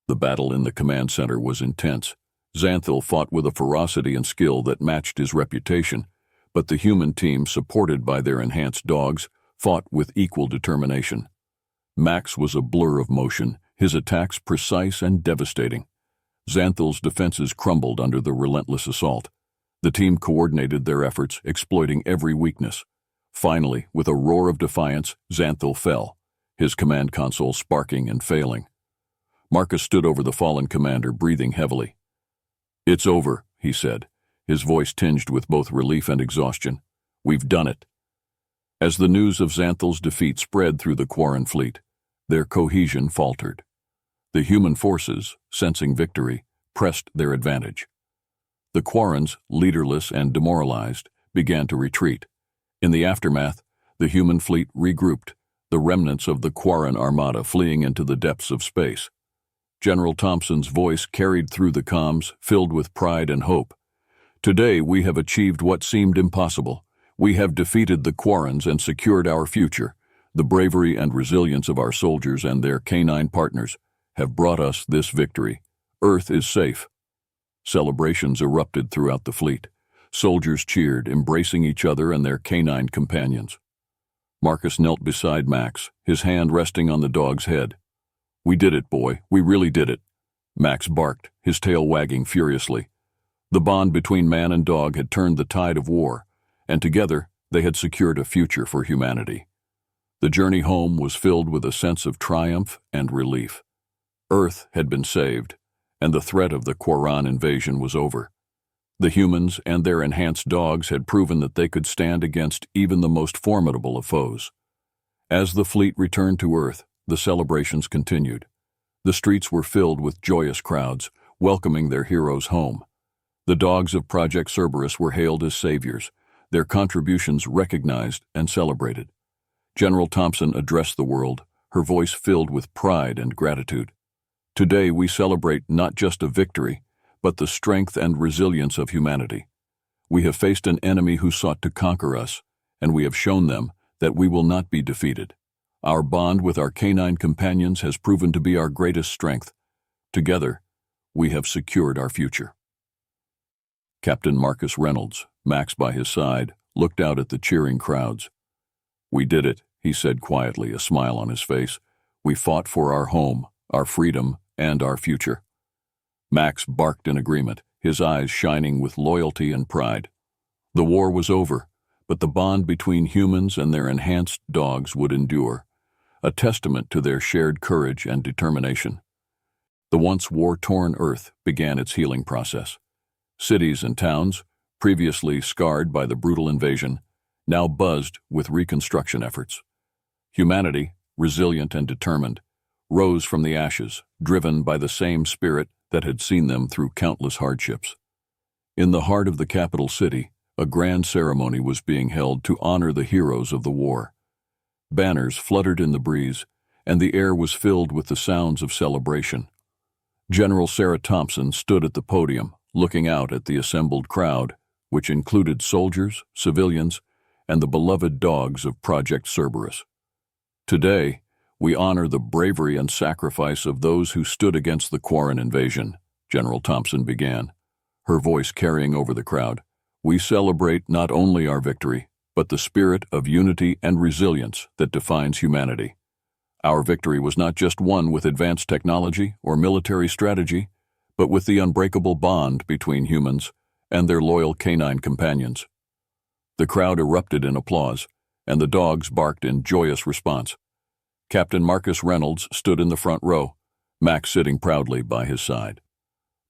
The battle in the command center was intense. Xanthal fought with a ferocity and skill that matched his reputation, but the human team, supported by their enhanced dogs, fought with equal determination. Max was a blur of motion, his attacks precise and devastating. Xanthal's defenses crumbled under the relentless assault. The team coordinated their efforts, exploiting every weakness. Finally, with a roar of defiance, Xanthal fell, his command console sparking and failing. Marcus stood over the fallen commander, breathing heavily. It's over, he said, his voice tinged with both relief and exhaustion. We've done it. As the news of Xanthal's defeat spread through the Quarin fleet, their cohesion faltered. The human forces, sensing victory, pressed their advantage. The Quarins, leaderless and demoralized, began to retreat. In the aftermath, the human fleet regrouped, the remnants of the Quarin armada fleeing into the depths of space. General Thompson's voice carried through the comms, filled with pride and hope. Today we have achieved what seemed impossible. We have defeated the Quarins and secured our future. The bravery and resilience of our soldiers and their canine partners have brought us this victory. Earth is safe. Celebrations erupted throughout the fleet. Soldiers cheered, embracing each other and their canine companions. Marcus knelt beside Max, his hand resting on the dog's head. We did it, boy. We really did it. Max barked, his tail wagging furiously. The bond between man and dog had turned the tide of war, and together they had secured a future for humanity. The journey home was filled with a sense of triumph and relief. Earth had been saved, and the threat of the Quarin invasion was over. The humans and their enhanced dogs had proven that they could stand against even the most formidable of foes. As the fleet returned to Earth, the celebrations continued. The streets were filled with joyous crowds, welcoming their heroes home. The dogs of Project Cerberus were hailed as saviors, their contributions recognized and celebrated. General Thompson addressed the world, her voice filled with pride and gratitude. Today we celebrate not just a victory, but the strength and resilience of humanity. We have faced an enemy who sought to conquer us, and we have shown them that we will not be defeated. Our bond with our canine companions has proven to be our greatest strength. Together, we have secured our future. Captain Marcus Reynolds, Max by his side, looked out at the cheering crowds. We did it, he said quietly, a smile on his face. We fought for our home, our freedom, and our future. Max barked in agreement, his eyes shining with loyalty and pride. The war was over, but the bond between humans and their enhanced dogs would endure, a testament to their shared courage and determination. The once war-torn Earth began its healing process. Cities and towns, previously scarred by the brutal invasion, now buzzed with reconstruction efforts. Humanity, resilient and determined, rose from the ashes, driven by the same spirit that had seen them through countless hardships. In the heart of the capital city, a grand ceremony was being held to honor the heroes of the war. Banners fluttered in the breeze, and the air was filled with the sounds of celebration. General Sarah Thompson stood at the podium, looking out at the assembled crowd, which included soldiers, civilians, and the beloved dogs of Project Cerberus. Today, we honor the bravery and sacrifice of those who stood against the Quarin invasion, General Thompson began, her voice carrying over the crowd. We celebrate not only our victory, but the spirit of unity and resilience that defines humanity. Our victory was not just won with advanced technology or military strategy, but with the unbreakable bond between humans and their loyal canine companions. The crowd erupted in applause, and the dogs barked in joyous response. Captain Marcus Reynolds stood in the front row, Max sitting proudly by his side.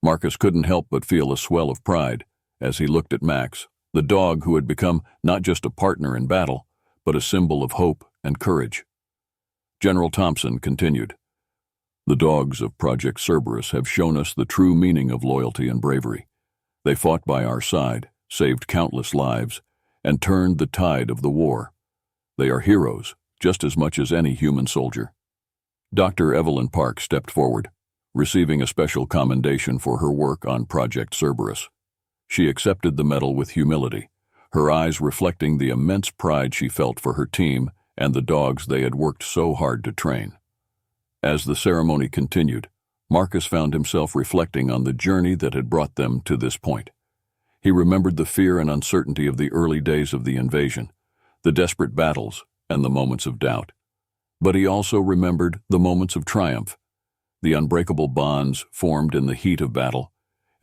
Marcus couldn't help but feel a swell of pride as he looked at Max, the dog who had become not just a partner in battle, but a symbol of hope and courage. General Thompson continued, The dogs of Project Cerberus have shown us the true meaning of loyalty and bravery. They fought by our side, saved countless lives, and turned the tide of the war. They are heroes, just as much as any human soldier. Dr. Evelyn Park stepped forward. receiving a special commendation for her work on Project Cerberus. She accepted the medal with humility, her eyes reflecting the immense pride she felt for her team and the dogs they had worked so hard to train. As the ceremony continued, Marcus found himself reflecting on the journey that had brought them to this point. He remembered the fear and uncertainty of the early days of the invasion, the desperate battles, and the moments of doubt. But he also remembered the moments of triumph, the unbreakable bonds formed in the heat of battle,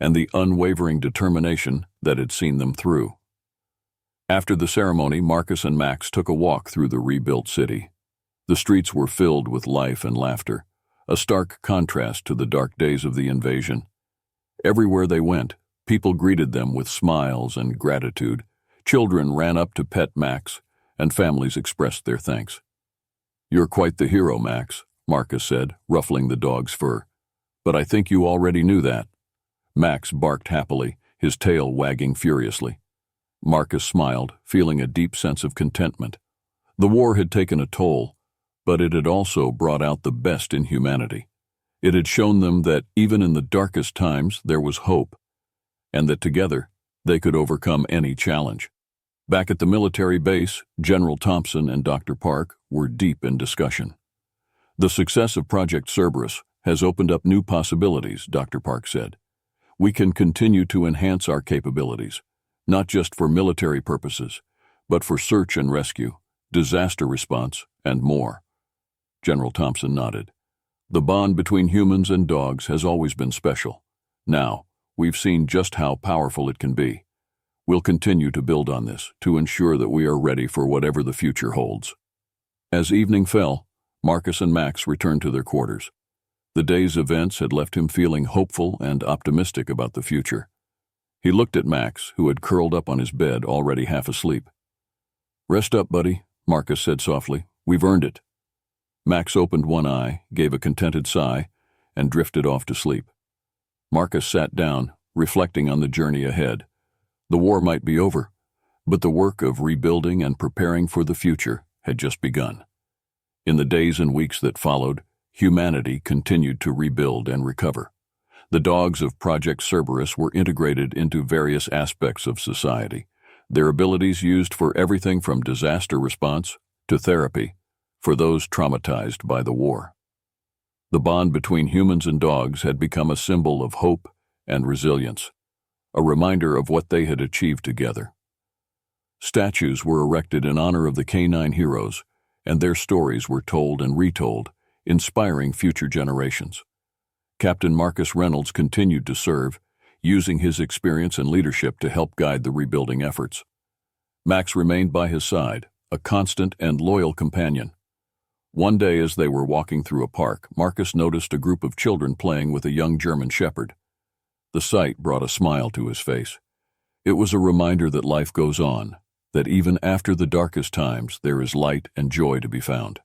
and the unwavering determination that had seen them through. After the ceremony, Marcus and Max took a walk through the rebuilt city. The streets were filled with life and laughter, a stark contrast to the dark days of the invasion. Everywhere they went, people greeted them with smiles and gratitude. Children ran up to pet Max, and families expressed their thanks. "You're quite the hero, Max," Marcus said, ruffling the dog's fur. "But I think you already knew that." Max barked happily, his tail wagging furiously. Marcus smiled, feeling a deep sense of contentment. The war had taken a toll, but it had also brought out the best in humanity. It had shown them that even in the darkest times there was hope, and that together they could overcome any challenge. Back at the military base, General Thompson and Dr. Park were deep in discussion. "The success of Project Cerberus has opened up new possibilities," Dr. Park said. "We can continue to enhance our capabilities, not just for military purposes, but for search and rescue, disaster response, and more." General Thompson nodded. "The bond between humans and dogs has always been special. Now, we've seen just how powerful it can be. We'll continue to build on this to ensure that we are ready for whatever the future holds." As evening fell, Marcus and Max returned to their quarters. The day's events had left him feeling hopeful and optimistic about the future. He looked at Max, who had curled up on his bed, already half asleep. "Rest up, buddy," Marcus said softly. "We've earned it." Max opened one eye, gave a contented sigh, and drifted off to sleep. Marcus sat down, reflecting on the journey ahead. The war might be over, but the work of rebuilding and preparing for the future had just begun. In the days and weeks that followed, humanity continued to rebuild and recover. The dogs of Project Cerberus were integrated into various aspects of society, their abilities used for everything from disaster response to therapy for those traumatized by the war. The bond between humans and dogs had become a symbol of hope and resilience, a reminder of what they had achieved together. Statues were erected in honor of the canine heroes, and their stories were told and retold, inspiring future generations. Captain Marcus Reynolds continued to serve, using his experience and leadership to help guide the rebuilding efforts. Max remained by his side, a constant and loyal companion. One day as they were walking through a park, Marcus noticed a group of children playing with a young German shepherd. The sight brought a smile to his face. It was a reminder that life goes on, that even after the darkest times there is light and joy to be found.